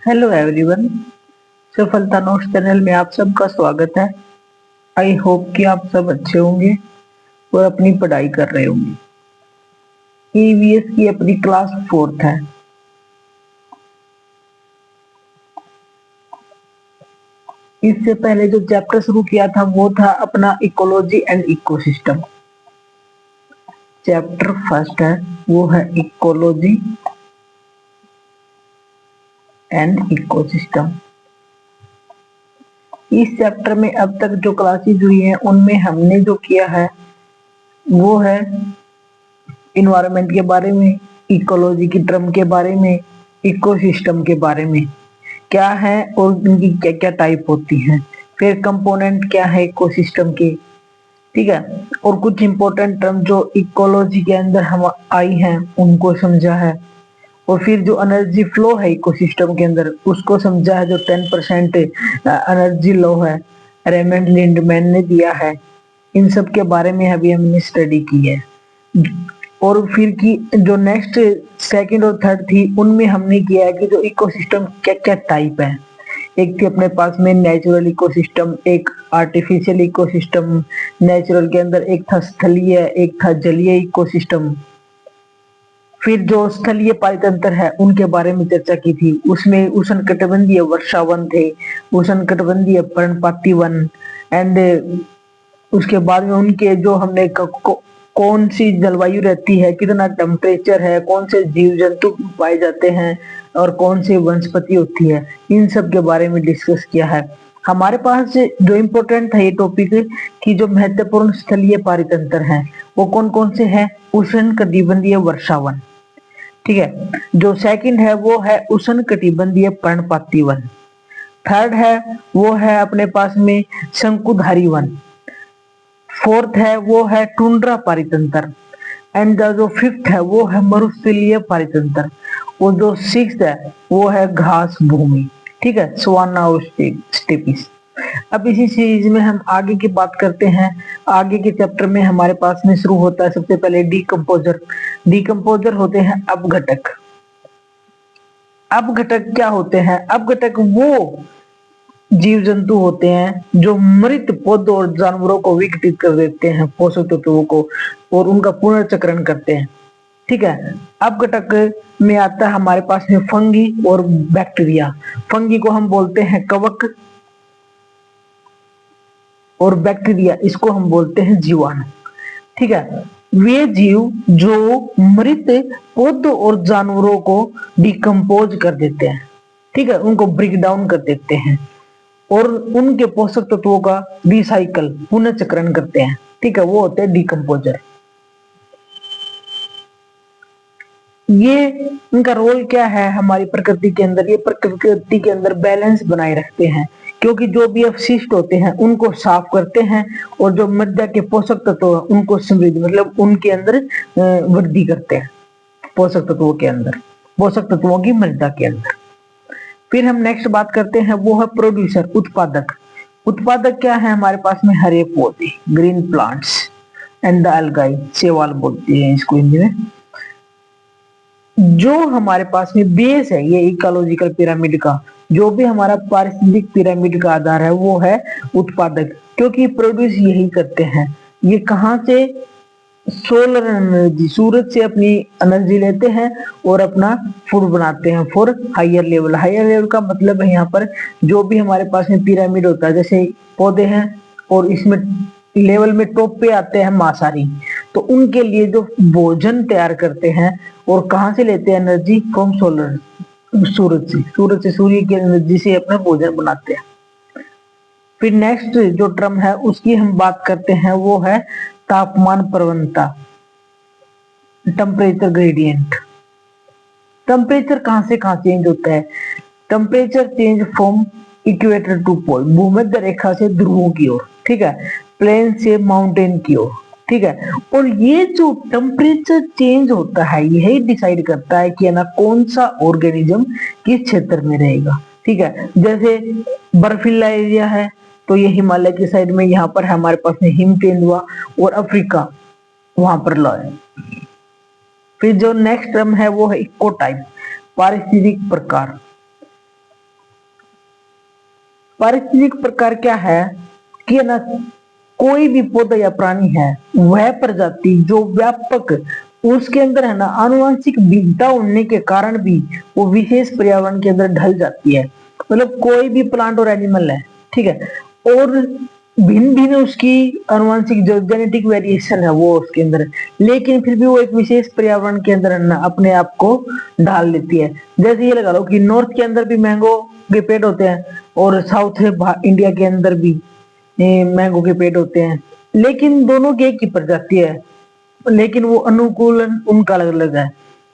Hello everyone. सफलता notes channel में आप सबका स्वागत है। आई होप कि आप सब अच्छे होंगे और अपनी पढ़ाई कर रहे होंगे। ईवीएस की अपनी क्लास 4th है। इससे पहले जो चैप्टर शुरू किया था वो था अपना ecology and ecosystem. Chapter first है वो है इकोलॉजी एंड इकोसिस्टम। इस चैप्टर में अब तक जो क्लासेस हुई हैं उनमें हमने जो किया है वो है इन्वायरमेंट के बारे में, इकोलॉजी की टर्म के बारे में, इकोसिस्टम के बारे में क्या है और उनकी क्या क्या टाइप होती हैं, फिर कंपोनेंट क्या है इकोसिस्टम के, ठीक है, और कुछ इंपॉर्टेंट टर्म जो इकोलॉजी के अंदर हम आई हैं उनको समझा है, और फिर जो एनर्जी फ्लो है इकोसिस्टम के अंदर उसको समझा है, जो 10% एनर्जी लो है रेमंड लिंडमैन ने दिया है। इन सब के बारे में अभी हमने स्टडी की है। और फिर की जो नेक्स्ट सेकंड और थर्ड थी उनमें हमने किया है कि जो इकोसिस्टम क्या क्या टाइप है। एक थी अपने पास में नेचुरल इकोसिस्टम, एक आर्टिफिशियल इकोसिस्टम, नेचुरल के अंदर एक था स्थलीय, एक था जलीय इकोसिस्टम। फिर जो स्थलीय पारितंत्र है उनके बारे में चर्चा की थी। उसमें उष्णकटिबंधीय वर्षा वन थे, उष्णकटिबंधीय पर्णपाती वन, एंड उसके बाद में उनके जो हमने कौन सी जलवायु रहती है, कितना टेम्परेचर है, कौन से जीव जंतु पाए जाते हैं और कौन सी वनस्पति होती है, इन सब के बारे में डिस्कस किया है। हमारे पास जो इम्पोर्टेंट है ये टॉपिक कि जो महत्वपूर्ण स्थलीय पारितंत्र हैं वो कौन कौन से हैं। उष्णकटिबंधीय वर्षावन, ठीक है। जो सेकंड है वो है उष्णकटिबंधीय पर्णपाती वन। थर्ड है वो है अपने पास में शंकुधारी वन। फोर्थ है वो है टुंड्रा पारितंत्र, एंड जो फिफ्थ है वो है मरुस्थलीय पारितंत्र, और जो सिक्स्थ है वो है घास भूमि, ठीक है, सवाना और स्टेपिस। अब इसी सीरीज में हम आगे की बात करते हैं। आगे के चैप्टर में हमारे पास में शुरू होता है सबसे पहले डीकंपोजर। डीकंपोजर होते हैं अपघटक। अपघटक क्या होते हैं? अपघटक वो जीव जंतु होते हैं जो मृत पौधों और जानवरों को विघटित कर देते हैं, पोषक तत्वों को, और उनका पुनर्चक्रण करते हैं, ठीक है। अपघटक में आता है हमारे पास में फंगी और बैक्टीरिया। फंगी को हम बोलते हैं कवक और बैक्टीरिया इसको हम बोलते हैं जीवाणु, ठीक है। वे जीव जो मृत पौधों और जानवरों को डिकम्पोज कर देते हैं, ठीक है, उनको ब्रेक डाउन कर देते हैं और उनके पोषक तत्वों का रिसाइकल पुनर्चक्रण करते हैं, ठीक है, वो होते हैं डीकंपोजर। ये इनका रोल क्या है हमारी प्रकृति के अंदर? ये प्रकृति के अंदर बैलेंस बनाए रखते हैं, क्योंकि जो भी अपशिष्ट होते हैं उनको साफ करते हैं और जो मृदा के पोषक तत्व उनको समृद्धि मतलब उनके अंदर वृद्धि करते हैं, पोषक तत्वों के अंदर, पोषक तत्वों की मृदा के अंदर। फिर हम नेक्स्ट बात करते हैं वो है प्रोड्यूसर, उत्पादक। उत्पादक क्या है हमारे पास में? हरे पौधे, ग्रीन प्लांट्स, एंड द अलगाई, शैवाल बोलते हैं इसको हिंदी में। जो हमारे पास में बेस है ये इकोलॉजिकल पिरामिड का, जो भी हमारा पारिस्थितिक पिरामिड का आधार है वो है उत्पादक, क्योंकि प्रोड्यूस यही करते हैं। ये कहाँ से? सोलर एनर्जी, सूरज से अपनी एनर्जी लेते हैं और अपना फूड बनाते हैं for higher level. Higher level का मतलब है यहाँ पर जो भी हमारे पास में पिरामिड होता है, जैसे पौधे हैं और इसमें लेवल में टॉप पे आते हैं मांसाहारी, तो उनके लिए जो भोजन तैयार करते हैं और कहाँ से लेते हैं एनर्जी? फ्रॉम सोलर, सूरज से, सूर्य की एनर्जी से अपना भोजन बनाते हैं। फिर नेक्स्ट जो टर्म है उसकी हम बात करते हैं वो है तापमान प्रवणता, टेम्परेचर ग्रेडियंट। टेम्परेचर कहां से कहां चेंज होता है? Temperature change from equator to pole, भूमध्य रेखा से ध्रुवों की ओर, ठीक है, प्लेन से माउंटेन की ओर, ठीक है। और ये जो टेम्परेचर चेंज होता है यही डिसाइड करता है कि है ना कौन सा ऑर्गेनिज्म किस क्षेत्र में रहेगा, ठीक है। जैसे बर्फीला एरिया है तो ये हिमालय की साइड में, यहाँ पर हमारे पास में हिम तेंदुआ, और अफ्रीका वहां पर लो है। फिर जो नेक्स्ट टर्म है वो है इको टाइप, पारिस्थितिक प्रकार। पारिस्थितिक प्रकार क्या है कि ना कोई भी पौधा या प्राणी है वह प्रजाति जो व्यापक उसके अंदर है ना आनुवंशिक भिन्नता होने के कारण भी वो विशेष पर्यावरण के अंदर ढल जाती है। मतलब कोई भी प्लांट और एनिमल है, ठीक है, और भिन्न भिन्न उसकी आनुवंशिक जो जेनेटिक वेरिएशन है वो उसके अंदर है, लेकिन फिर भी वो एक विशेष पर्यावरण के अंदर ना अपने आप को ढाल लेती है। जैसे ये लगा लो कि नॉर्थ के अंदर भी मैंगो के पेड़ होते हैं और साउथ इंडिया के अंदर भी मैंगो के पेड़ होते हैं, लेकिन दोनों की एक ही प्रजाति है, लेकिन वो अनुकूलन उनका अलग अलग है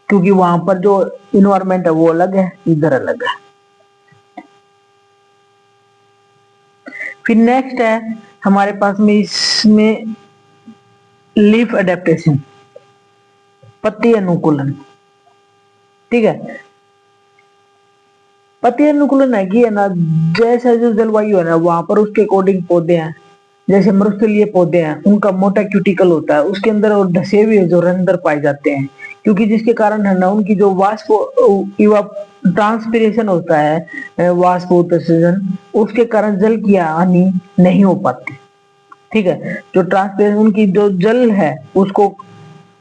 क्योंकि वहां पर जो इन्वायरमेंट है वो अलग है, इधर अलग है। फिर नेक्स्ट है हमारे पास में इसमें लीफ अडेप्टेशन, पत्ती अनुकूलन। ठीक है, पत्ती अनुकूलन है कि है ना जैसा जो जलवायु है ना वहां पर उसके अकॉर्डिंग पौधे हैं। जैसे मरुस्थलीय पौधे हैं उनका मोटा क्यूटिकल होता है, उसके अंदर और धसे हुए जो रंध्र पाए जाते हैं, क्योंकि जिसके कारण है ना उनकी जो वाष्प ट्रांसपिरेशन होता है, वाष्प उत्सर्जन, उसके कारण जल की हानि नहीं हो पाती। ठीक है, जो ट्रांसपिरेशन उनकी जो जल है उसको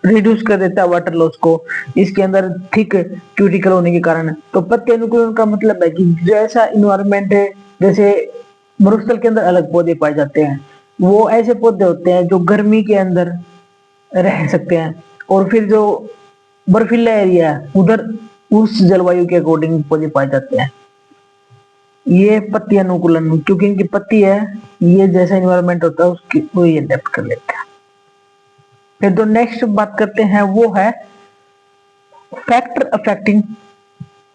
रिड्यूस कर देता है, वाटर लॉस को, इसके अंदर थिक क्यूटिकल होने के कारण। तो पत्ती अनुकूलन का मतलब है कि जैसा इन्वायरमेंट है, जैसे मरुस्थल के अंदर अलग पौधे पाए जाते हैं, वो ऐसे पौधे होते हैं जो गर्मी के अंदर रह सकते हैं, और फिर जो बर्फीला एरिया है उधर उस जलवायु के अकॉर्डिंग पौधे पाए जाते हैं। ये पत्ती अनुकूलन, क्योंकि इनकी पत्ती है, ये जैसा इन्वायरमेंट होता है उसकी वो ये अडेप्ट कर लेते हैं। फिर जो नेक्स्ट बात करते हैं वो है फैक्टर अफेक्टिंग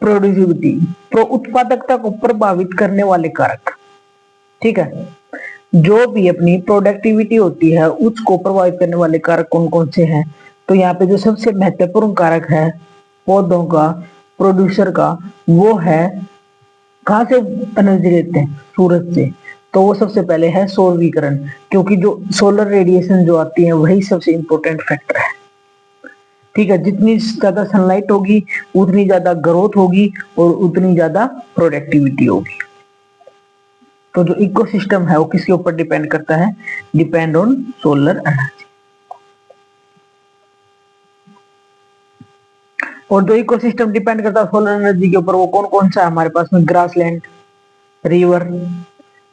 प्रोड्यूसिविटी, तो उत्पादकता को प्रभावित करने वाले कारक। ठीक है, जो भी अपनी प्रोडक्टिविटी होती है उसको प्रभावित करने वाले कारक कौन कौन से हैं, तो यहाँ पे जो सबसे महत्वपूर्ण कारक है पौधों का, प्रोड्यूसर का, वो है कहाँ से एनर्जी लेते हैं, सूरज से। तो वो सबसे पहले है सौर विकिरण, क्योंकि जो सोलर रेडिएशन जो आती है वही सबसे इंपॉर्टेंट फैक्टर है। ठीक है, जितनी ज्यादा सनलाइट होगी उतनी ज्यादा ग्रोथ होगी और उतनी ज्यादा प्रोडक्टिविटी होगी। तो जो इकोसिस्टम है वो किसके ऊपर डिपेंड करता है, डिपेंड ऑन सोलर एनर्जी। और जो इकोसिस्टम डिपेंड करता है सोलर एनर्जी के ऊपर वो कौन कौन सा है हमारे पास में, ग्रासलैंड, रिवर,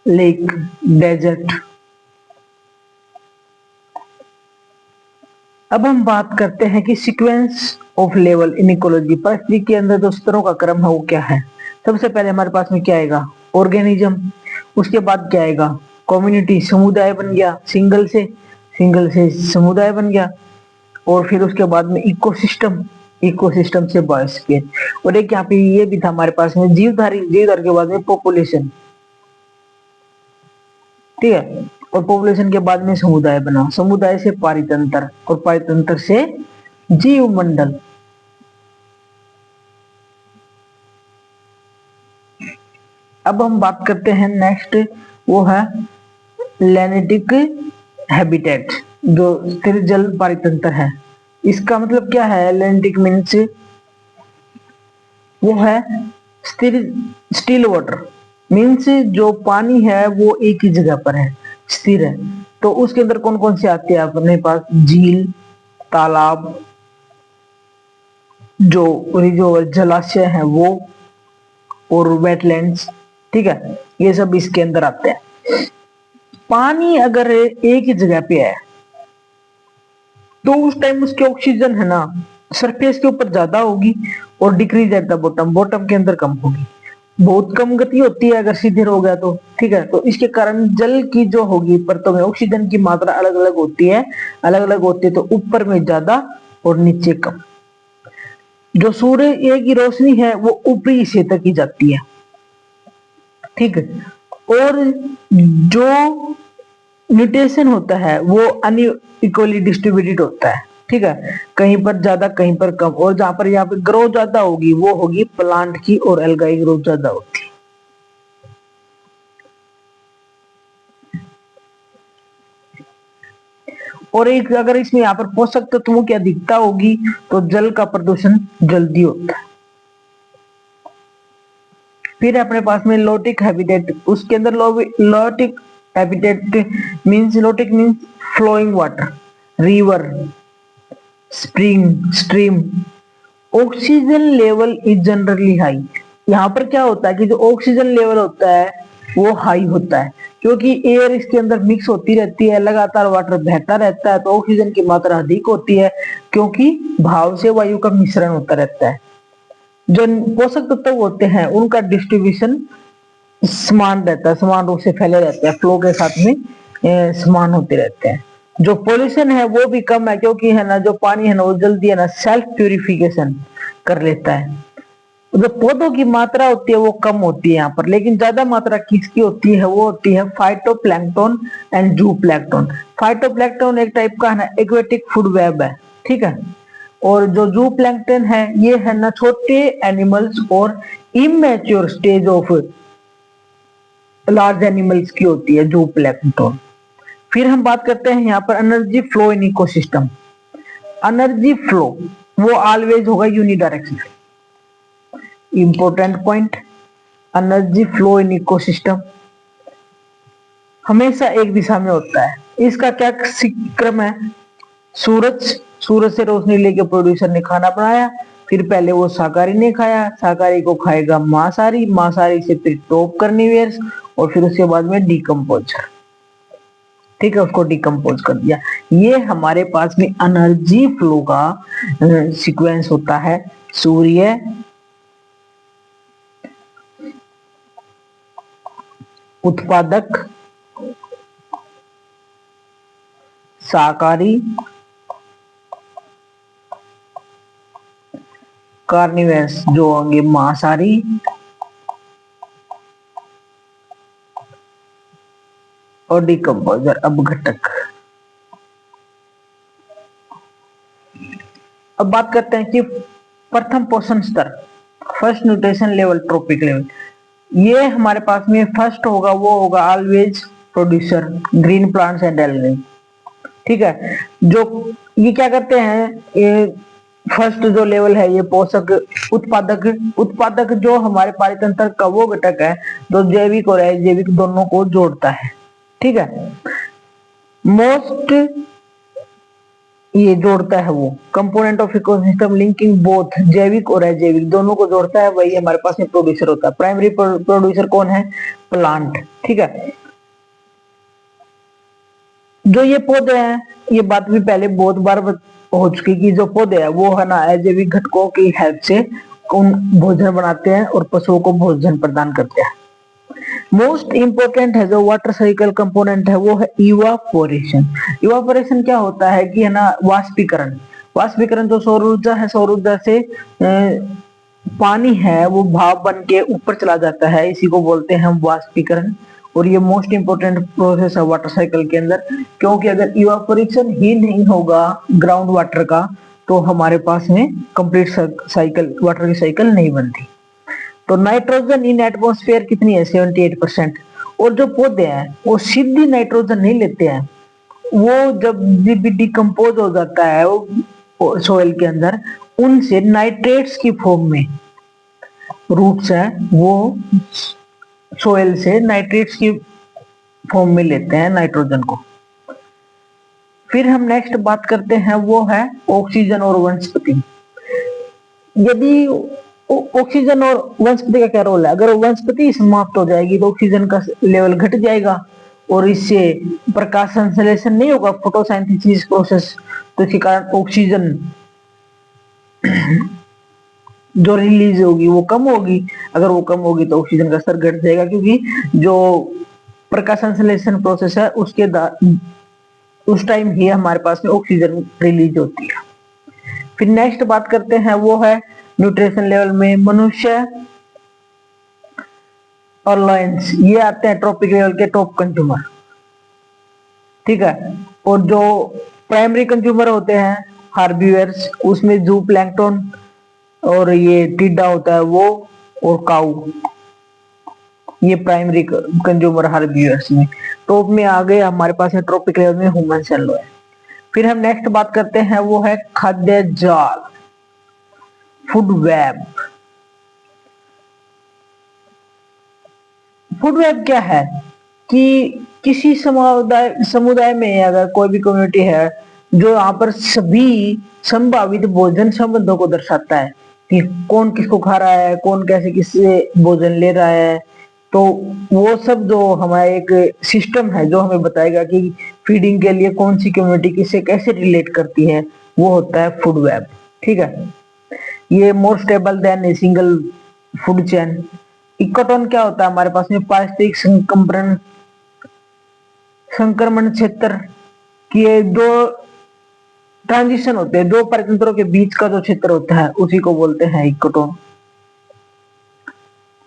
लेक, डेजर्ट। अब हम बात करते हैं कि sequence of level in ecology, परिस्थिति के अंदर जो स्तरों का क्रम है वो क्या है। सबसे पहले हमारे पास में क्या आएगा, ऑर्गेनिज्म, उसके बाद क्या आएगा, कम्युनिटी, समुदाय बन गया, सिंगल से समुदाय बन गया, और फिर उसके बाद में इकोसिस्टम, इकोसिस्टम से बायोस्फीयर, और एक यहाँ पे ये भी था हमारे पास में जीवधारी, जीवधारी के बाद में पॉपुलेशन। ठीक है, और पॉपुलेशन के बाद में समुदाय बना, समुदाय से पारितंत्र, और पारितंत्र से जीवमंडल। अब हम बात करते हैं नेक्स्ट, वो है लैनेटिक हैबिटेट, जो स्थिर जल पारितंत्र है। इसका मतलब क्या है, लैनेटिक मीन्स वो है स्थिर, स्टिल वाटर मीन्स जो पानी है वो एक ही जगह पर है, स्थिर है। तो उसके अंदर कौन कौन से आते हैं अपने पास, झील, तालाब, जो जलाशय है वो, और वेटलैंड्स। ठीक है, ये सब इसके अंदर आते हैं। पानी अगर एक ही जगह पे है तो उस टाइम उसकी ऑक्सीजन है ना सरफेस के ऊपर ज्यादा होगी और decrease at the bottom, bottom के अंदर कम होगी। बहुत कम गति होती है अगर सीधे हो गया तो। ठीक है, तो इसके कारण जल की जो होगी परतों में ऑक्सीजन की मात्रा अलग अलग होती है, अलग अलग होती है, तो ऊपर में ज्यादा और नीचे कम। जो सूर्य की रोशनी है वो ऊपरी हिस्से तक ही जाती है। ठीक है, और जो न्यूट्रिशन होता है वो अनइक्वली डिस्ट्रीब्यूटेड होता है। ठीक है, कहीं पर ज्यादा कहीं पर कम, और जहां पर यहाँ पे ग्रोथ ज्यादा होगी वो होगी प्लांट की, और एल्गाई ग्रोथ ज्यादा होती है। और एक अगर इसमें यहाँ पर पोषक तत्वों की अधिकता होगी तो जल का प्रदूषण जल्दी होता है। फिर अपने पास में लोटिक हैबिटेट, उसके अंदर lotic habitat means, lotic means flowing water, river, spring, stream. Oxygen level is generally high. यहाँ पर क्या होता है कि जो ऑक्सीजन लेवल होता है वो हाई होता है, क्योंकि एयर इसके अंदर मिक्स होती रहती है, लगातार वाटर बहता रहता है, तो ऑक्सीजन की मात्रा अधिक होती है, क्योंकि भाप से वायु का मिश्रण होता रहता है। जो पोषक तत्व होते हैं उनका डिस्ट्रीब्यूशन समान रहता है, समान रूप से फैले रहते हैं, फ्लो के साथ में समान होते रहते हैं। जो पोल्यूशन है वो भी कम है, क्योंकि है ना जो पानी है ना वो जल्दी है ना सेल्फ प्यूरिफिकेशन कर लेता है। जो पौधों की मात्रा होती है वो कम होती है यहाँ पर, लेकिन ज्यादा मात्रा किसकी होती है, वो होती है फाइटोप्लैंक्टन एंड जूप्लैंक्टन। फाइटोप्लैंक्टन एक टाइप का है ना एक्वेटिक फूड वेब है, ठीक है। और जो जूप्लैंक्टन है ये है ना छोटे एनिमल्स और immature stage of large animals की होती है जूप्लैंक्टन। फिर हम बात करते हैं यहाँ पर energy flow in ecosystem. Energy flow वो ऑलवेज होगा unidirectional. Important point, energy flow in ecosystem हमेशा एक दिशा में होता है। इसका क्या क्रम है, सूरज से रोशनी लेके प्रोड्यूसर ने खाना बनाया, फिर पहले वो शाकाहारी ने खाया, शाकाहारी को खाएगा मांसाहारी, मांसाहारी से फिर टॉप करनिवेयर्स, और फिर उसके बाद में डिकम्पोजर, ठीक है, उसको डिकम्पोज कर दिया। ये हमारे पास में एनर्जी फ्लो का सीक्वेंस होता है। सूर्य, उत्पादक, शाकाहारी, कार्निवेरस जो होंगे मांसाहारी, और डिकम्पोजर अपघटक। अब बात करते हैं कि प्रथम पोषण स्तर, first nutrition level, trophic level. ये हमारे पास में फर्स्ट होगा वो होगा always producer, green plants and algae, ठीक है। जो ये क्या करते हैं, ये फर्स्ट जो लेवल है ये पोषक उत्पादक जो हमारे पारितंत्र का वो घटक है जो जैविक और अजैविक दोनों को जोड़ता है, ठीक है। मोस्ट ये जोड़ता है वो component of ecosystem linking both जैविक और अजैविक दोनों को जोड़ता है, वही हमारे पास में प्रोड्यूसर होता है। प्राइमरी प्रोड्यूसर कौन है, प्लांट, ठीक है। जो ये पौधे हैं, ये बात भी पहले बहुत बार हो चुकी कि जो पौधे हैं वो है ना अजैविक घटकों की हेल्प से भोजन बनाते हैं और पशुओं को भोजन प्रदान करते हैं। मोस्ट इंपोर्टेंट है जो वाटर साइकिल कंपोनेंट है वो है इवापोरेशन। इवापोरेशन क्या होता है कि है ना वाष्पीकरण। वाष्पीकरण जो सौर ऊर्जा है, सौर ऊर्जा से पानी है वो भाप बन के ऊपर चला जाता है, इसी को बोलते हैं हम वाष्पीकरण। और ये मोस्ट इंपोर्टेंट प्रोसेस है वाटर साइकिल के अंदर, क्योंकि अगर इवापोरेशन ही नहीं होगा ग्राउंड वाटर का तो हमारे पास में कंप्लीट साइकिल वाटर की साइकिल नहीं बनती। तो नाइट्रोजन इन एटमॉस्फेयर कितनी है, 78%। और जो पौधे हैं वो सीधी नाइट्रोजन नहीं लेते हैं, वो जब डिकम्पोज हो जाता है वो सोइल के अंदर, उनसे नाइट्रेट्स की फॉर्म में रूट्स हैं वो सोइल से नाइट्रेट्स की फॉर्म में लेते हैं नाइट्रोजन को। फिर हम नेक्स्ट बात करते हैं वो है ऑक्सीजन और वनस्पति। यदि ऑक्सीजन और वनस्पति का क्या रोल है, अगर वनस्पति समाप्त हो जाएगी तो ऑक्सीजन का लेवल घट जाएगा और इससे प्रकाश संश्लेषण नहीं होगा, फोटोसिंथेसिस प्रोसेस, तो इसके कारण ऑक्सीजन जो रिलीज होगी वो कम होगी। अगर वो कम होगी तो ऑक्सीजन का स्तर घट जाएगा, क्योंकि जो प्रकाश संश्लेषण प्रोसेस है उसके उस टाइम ही हमारे पास में ऑक्सीजन रिलीज होती है। फिर नेक्स्ट बात करते हैं वो है न्यूट्रिशन लेवल में मनुष्य और लायंस, ये आते हैं ट्रॉपिक लेवल के टॉप कंज्यूमर, ठीक है। और जो प्राइमरी कंज्यूमर होते हैं हार्बिवर्स, उसमें जू प्लैंक्टन और ये टिड्डा होता है वो, और काऊ, ये प्राइमरी कंज्यूमर हार्बिवर्स में। टॉप में आ गए हमारे पास है ट्रॉपिक लेवल में ह्यूमन सेल है। फिर हम नेक्स्ट बात करते हैं वो है खाद्य जाल, फूड वेब। फूड वेब क्या है कि किसी समुदाय समुदाय में अगर कोई भी कम्युनिटी है जो यहाँ पर सभी संभावित भोजन संबंधों को दर्शाता है कि कौन किसको खा रहा है, कौन कैसे किससे भोजन ले रहा है, तो वो सब जो हमारा एक सिस्टम है जो हमें बताएगा कि फीडिंग के लिए कौन सी कम्युनिटी किससे कैसे रिलेट करती है, वो होता है फूड वेब। ठीक है, ये more stable then a single food chain. Ecotone क्या होता है हमारे पास में, पारिस्थितिक संक्रमण क्षेत्र के दो ट्रांजिशन होते हैं, दो परितंत्रों के बीच का जो क्षेत्र होता है उसी को बोलते हैं इकोटोन।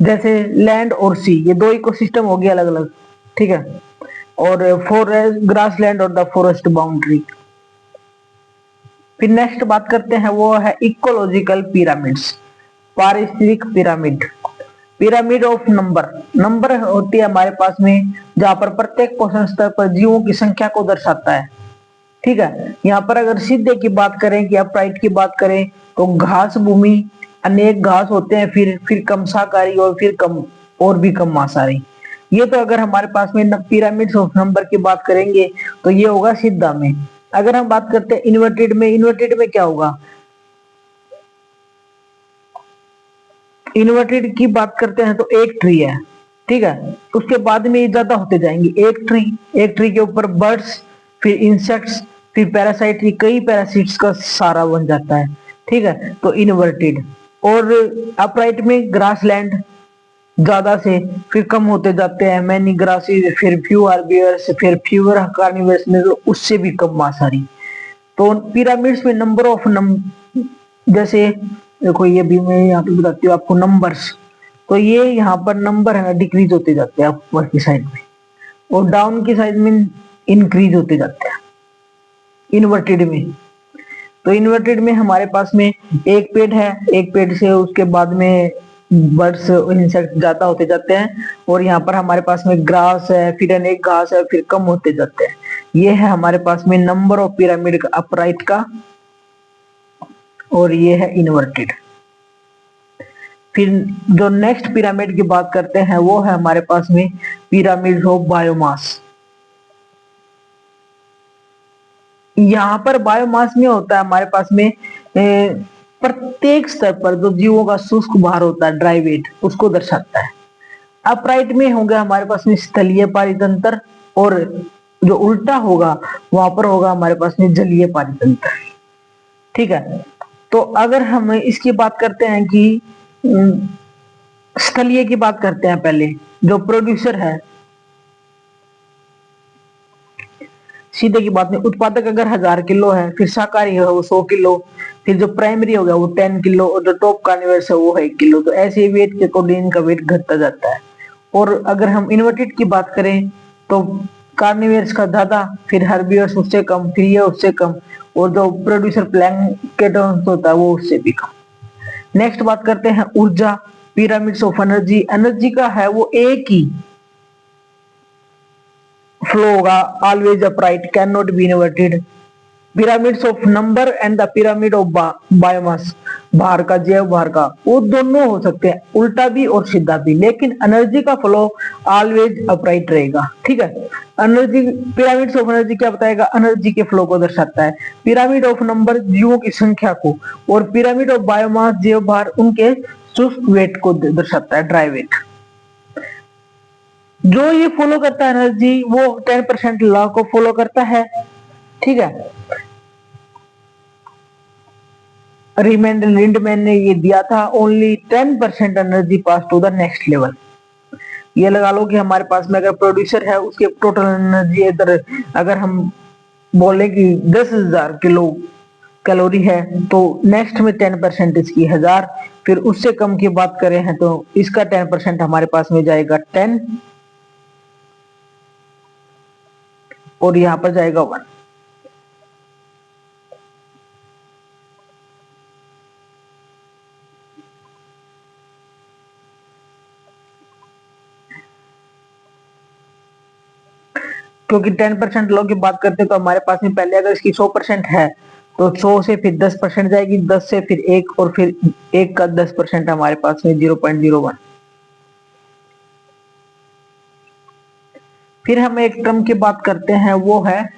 जैसे लैंड और सी, ये दो इकोसिस्टम हो गए अलग अलग। ठीक है, और फॉरेस्ट, ग्रास लैंड और द फॉरेस्ट बाउंड्री। फिर नेक्स्ट बात करते हैं वो है इकोलॉजिकल पिरामिड्स, पारिस्थितिक pyramid. Pyramid of number, number होती है हमारे पास में जहां पर प्रत्येक पोषण स्तर पर जीवों की संख्या को दर्शाता है। ठीक है, यहाँ पर अगर सीधे की बात करें कि अपराइट की बात करें तो घास भूमि, अनेक घास होते हैं, फिर कम शाकाहारी और फिर कम और भी कम मांसाहारी। ये तो अगर हमारे पास में पिरामिड्स ऑफ नंबर की बात करेंगे तो ये होगा सीधा में। अगर हम बात करते हैं इन्वर्टेड में, इन्वर्टेड में क्या होगा, इन्वर्टेड की बात करते हैं तो एक ट्री है। ठीक है, उसके बाद में ये ज्यादा होते जाएंगे, एक ट्री के ऊपर बर्ड्स, फिर इंसेक्ट्स, फिर पैरासाइट, कई पैरासिट्स का सारा बन जाता है। ठीक है, तो इन्वर्टेड। और अपराइट में ग्रास लैंड ज्यादा से फिर कम होते जाते हैं, मैनी ग्रासेस, फिर फ्यू आर्बियर्स, फिर फ्यूअर कार्निवर्स में तो उससे भी कम मांसाहारी। तो पिरामिड्स में नंबर ऑफ जैसे देखो ये भी मैं यहाँ पे बताती हूँ आपको नंबर्स, तो ये यहाँ पर नंबर है ना डिक्रीज होते जाते हैं ऊपर की साइड में, और डाउन की साइड में इंक्रीज होते जाते हैं इन्वर्टेड में। तो इन्वर्टेड में हमारे पास में एक पेड़ है, एक पेड़ से उसके बाद में बर्ड्स इंसेक्ट ज्यादा होते जाते हैं, और यहाँ पर हमारे पास में ग्रास है, फिर अनेक घास है, फिर कम होते जाते हैं। ये है हमारे पास में नंबर ऑफ पिरामिड का अपराइट का, और ये है इन्वर्टेड। फिर जो नेक्स्ट पिरामिड की बात करते हैं वो है हमारे पास में पिरामिड ऑफ बायोमास। यहाँ पर बायोमास में होता है हमारे पास में प्रत्येक स्तर पर जो जीवों का शुष्क भार होता है, ड्राई वेट, उसको दर्शाता है। अपराइट में होगा हमारे पास में स्थलीय पारितंत्र, और जो उल्टा होगा वहां पर होगा हमारे पास में जलीय पारितंत्र। ठीक है, तो अगर हम इसकी बात करते हैं कि स्थलीय की बात करते हैं पहले, जो प्रोड्यूसर है, सीधे की बात नहीं, उत्पादक अगर 1000 किलो है, फिर शाकाहारी है वो 100 किलो, फिर जो प्राइमरी हो गया वो 10 किलो, और जो टॉप कार्निवर्स है वो है 1 किलो। तो ऐसे वेट के अकॉर्डिंग का वेट घटता जाता है। और अगर हम इन्वर्टेड की बात करें तो कार्निवर्स का ज्यादा, फिर हर्बिवर्स उससे कम, फिर ये उससे कम, और जो प्रोड्यूसर प्लैंक्टन होता है वो उससे भी कम। नेक्स्ट बात करते हैं ऊर्जा, पिरामिड्स ऑफ एनर्जी। एनर्जी का है वो एक ही फ्लो होगा, always upright, can not be inverted. Pyramids of number and the pyramid of biomass, भार का, जैव भार का, वो दोनों हो सकते हैं, उल्टा भी और सीधा भी, लेकिन एनर्जी का फ्लो ऑलवेज अपराइट रहेगा। ठीक है, एनर्जी, पिरामिड्स ऑफ एनर्जी क्या बताएगा, एनर्जी के फ्लो को दर्शाता है। पिरामिड ऑफ नंबर जीवों की संख्या को, और पिरामिड ऑफ बायोमास जैव भार उनके शुष्क वेट को दर्शाता है, ड्राई वेट। जो ये फॉलो करता है एनर्जी, वो 10% लॉ को फॉलो करता है। ठीक है, लिंडमैन ने ये दिया था, only 10% energy pass to the next level. ये लगा लो कि हमारे पास में अगर प्रोड्यूसर है उसके टोटल एनर्जी इधर अगर हम बोले कि 10,000 किलो कैलोरी है, तो नेक्स्ट में 10% इसकी 1000, फिर उससे कम की बात करें हैं तो इसका 10% हमारे पास में जाएगा 10, और यहां पर जाएगा 1। क्योंकि 10% लोग की बात करते हैं तो हमारे पास में पहले अगर इसकी 100% है तो 100 से फिर 10% जाएगी, 10 से फिर 1, और फिर 1 का 10% हमारे पास में 0.01। फिर हम एक टर्म की बात करते हैं, वो है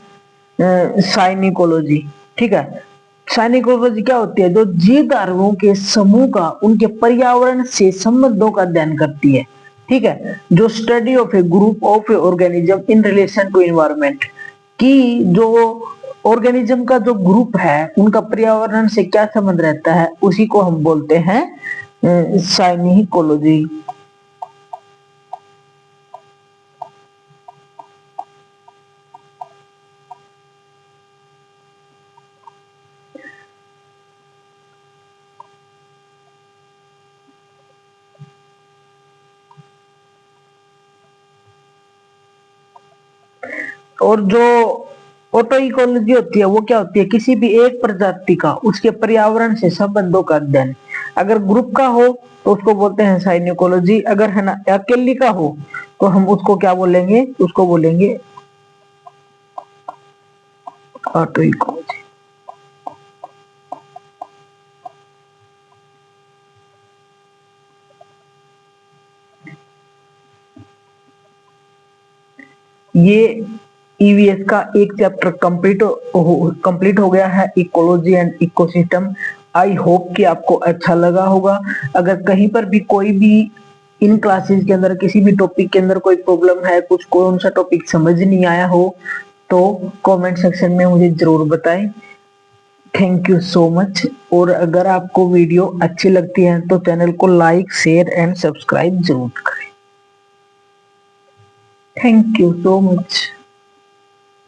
साइनिकोलॉजी। ठीक है, साइनिकोलॉजी क्या होती है? जो जीव धारुओं के समूह का उनके पर्यावरण से संबंधों का अध्ययन करती है। ठीक है, जो study of a group of a organism in relation to environment, कि जो ऑर्गेनिज्म का जो ग्रुप है उनका पर्यावरण से क्या संबंध रहता है, उसी को हम बोलते हैं साइनिकोलॉजी। और जो ऑटो इकोलॉजी होती है वो क्या होती है? किसी भी एक प्रजाति का उसके पर्यावरण से संबंधों का अध्ययन। अगर ग्रुप का हो तो उसको बोलते हैं साइनिकोलॉजी, अगर है ना अकेली का हो तो हम उसको क्या बोलेंगे? उसको बोलेंगे ऑटो इकोलॉजी। ये ईवीएस का एक चैप्टर कंप्लीट हो गया है, ecology and ecosystem. I hope कि आपको अच्छा लगा होगा। अगर कहीं पर भी कोई भी इन क्लासेस के अंदर किसी भी टॉपिक के अंदर कोई प्रॉब्लम है, कुछ कौन सा टॉपिक समझ नहीं आया हो, तो कमेंट सेक्शन में मुझे जरूर बताएं। Thank you so much. और अगर आपको वीडियो अच्छी लगती है तो चैनल को लाइक, शेयर एंड सब्सक्राइब जरूर करें। Thank you so much.